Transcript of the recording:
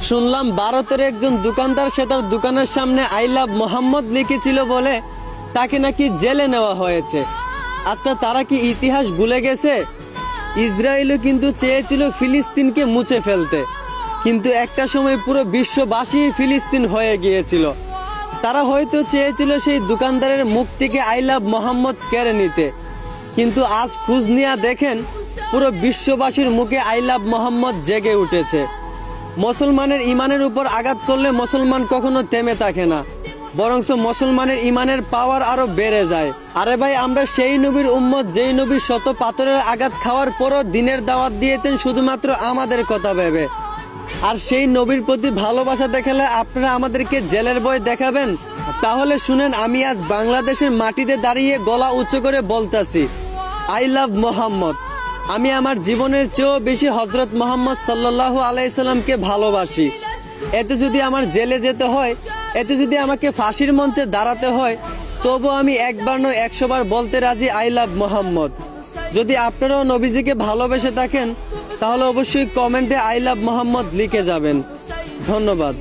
শুনলাম ভারতের একজন দোকানদার সে তার দোকানের সামনে আই লাভ মোহাম্মদ লিখেছিল বলে তাকে নাকি জেলে নেওয়া হয়েছে। আচ্ছা, তারা কি ইতিহাস ভুলে গেছে? ইসরায়েলও কিন্তু চেয়েছিল ফিলিস্তিনকে মুছে ফেলতে, কিন্তু একটা সময় পুরো বিশ্ববাসী ফিলিস্তিন হয়ে গিয়েছিল। তারা হয়তো চেয়েছিল সেই দোকানদারের মুখ থেকে আই লাভ মোহাম্মদ কেড়ে নিতে, কিন্তু আজ খোঁজ নিয়ে দেখেন পুরো বিশ্ববাসীর মুখে আই লাভ মোহাম্মদ জেগে উঠেছে। মুসলমানের ইমানের উপর আঘাত করলে মুসলমান কখনো থেমে থাকে না, বরঞ্চ মুসলমানের ইমানের পাওয়ার আরো বেড়ে যায়। আরে ভাই, আমরা সেই নবীর উম্মত যেই নবী শত পাথরের আঘাত খাওয়ার পরও দিনের দাওয়াত দিয়েছেন শুধুমাত্র আমাদের কথা ভেবে। আর সেই নবীর প্রতি ভালোবাসা দেখালে আপনারা আমাদেরকে জেলের ভয় দেখাবেন? তাহলে শুনেন, আমি আজ বাংলাদেশের মাটিতে দাঁড়িয়ে গলা উঁচু করে বলতাছি, আই লাভ মোহাম্মদ। আমি আমার জীবনের চেয়েও বেশি হযরত মুহাম্মদ সাল্লাল্লাহু আলাইহি সাল্লামকে ভালোবাসি। এতে যদি আমার জেলে যেতে হয়, এতে যদি আমাকে ফাঁসির মঞ্চে দাঁড়াতে হয়, তবু আমি একবার নয় 100 বার বলতে রাজি আই লাভ মোহাম্মদ। যদি আপনারাও নবীজিকে ভালোবেসে থাকেন তাহলে অবশ্যই কমেন্টে আই লাভ মোহাম্মদ লিখে যাবেন। ধন্যবাদ।